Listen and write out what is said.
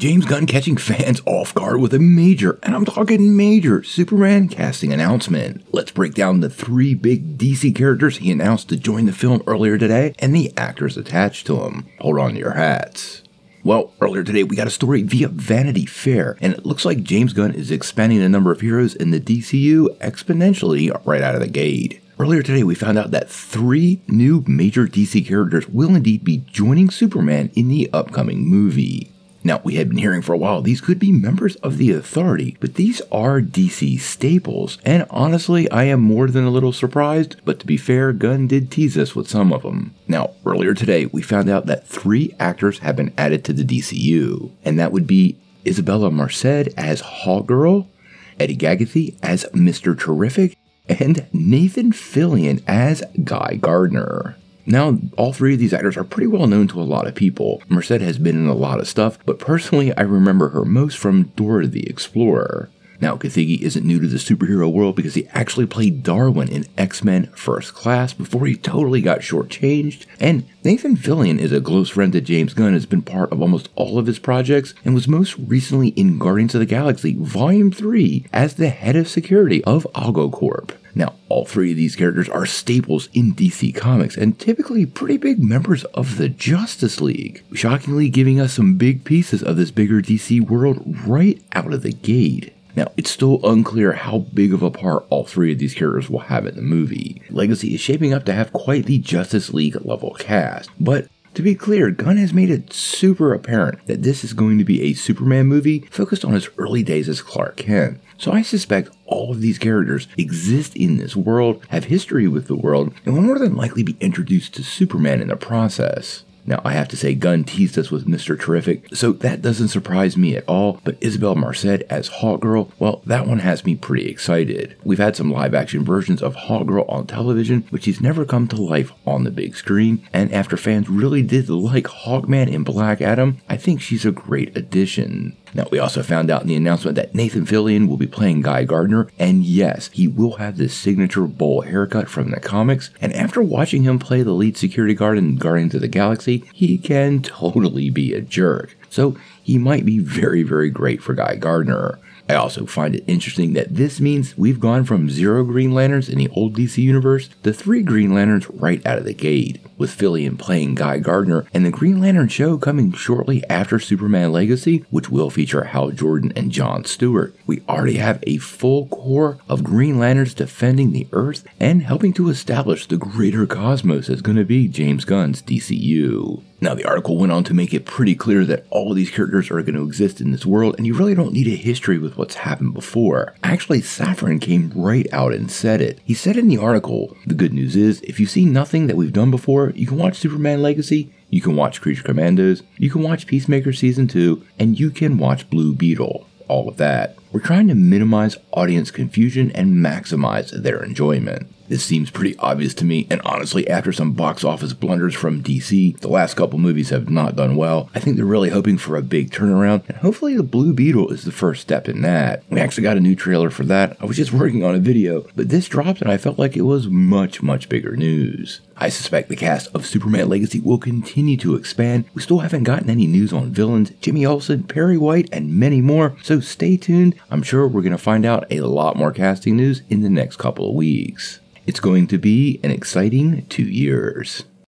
James Gunn catching fans off guard with a major, and I'm talking major, Superman casting announcement. Let's break down the 3 big DC characters he announced to join the film earlier today, and the actors attached to him. Hold on to your hats. Well, earlier today we got a story via Vanity Fair, and it looks like James Gunn is expanding the number of heroes in the DCU exponentially right out of the gate. Earlier today we found out that 3 new major DC characters will indeed be joining Superman in the upcoming movie. Now, we had been hearing for a while these could be members of the Authority, but these are DC staples, and honestly, I am more than a little surprised, but to be fair, Gunn did tease us with some of them. Now, earlier today, we found out that 3 actors have been added to the DCU, and that would be Isabella Merced as HAWKGIRL, Eddie Gagathy as Mr. Terrific, and Nathan Fillion as Guy Gardner. Now, all 3 of these actors are pretty well known to a lot of people. Merced has been in a lot of stuff, but personally I remember her most from Dora the Explorer. Now, Gathigi isn't new to the superhero world because he actually played Darwin in X-Men First Class before he totally got shortchanged, and Nathan Fillion is a close friend to James Gunn, has been part of almost all of his projects, and was most recently in Guardians of the Galaxy Volume 3 as the head of security of AlgoCorp. Now, all 3 of these characters are staples in DC Comics and typically pretty big members of the Justice League, shockingly giving us some big pieces of this bigger DC world right out of the gate. Now, it's still unclear how big of a part all 3 of these characters will have in the movie. Legacy is shaping up to have quite the Justice League level cast, but to be clear, Gunn has made it super apparent that this is going to be a Superman movie focused on his early days as Clark Kent. So I suspect all of these characters exist in this world, have history with the world, and will more than likely be introduced to Superman in the process. Now, I have to say, Gunn teased us with Mr. Terrific, so that doesn't surprise me at all, but Isabel Merced as HAWKGIRL, well, that one has me pretty excited. We've had some live-action versions of HAWKGIRL on television, but she's never come to life on the big screen, and after fans really did like Hawkman and Black Adam, I think she's a great addition. Now, we also found out in the announcement that Nathan Fillion will be playing Guy Gardner, and yes, he will have this signature bowl haircut from the comics, and after watching him play the lead security guard in Guardians of the Galaxy, he can totally be a jerk. So, he might be very, very great for Guy Gardner. I also find it interesting that this means we've gone from 0 Green Lanterns in the old DC universe to 3 Green Lanterns right out of the gate, with Fillion playing Guy Gardner and the Green Lantern show coming shortly after Superman Legacy, which will feature Hal Jordan and John Stewart. We already have a full core of Green Lanterns defending the Earth and helping to establish the greater cosmos that's going to be James Gunn's DCU. Now, the article went on to make it pretty clear that all of these characters are going to exist in this world, and you really don't need a history with what's happened before. Actually, Safran came right out and said it. He said in the article, the good news is, if you see nothing that we've done before, you can watch Superman Legacy, you can watch Creature Commandos, you can watch Peacemaker Season 2, and you can watch Blue Beetle. All of that. We're trying to minimize audience confusion and maximize their enjoyment. This seems pretty obvious to me, and honestly, after some box office blunders from DC, the last couple movies have not done well. I think they're really hoping for a big turnaround, and hopefully the Blue Beetle is the first step in that. We actually got a new trailer for that. I was just working on a video, but this dropped and I felt like it was much, much bigger news. I suspect the cast of Superman Legacy will continue to expand. We still haven't gotten any news on villains, Jimmy Olsen, Perry White, and many more, so stay tuned. I'm sure we're going to find out a lot more casting news in the next couple of weeks. It's going to be an exciting 2 years.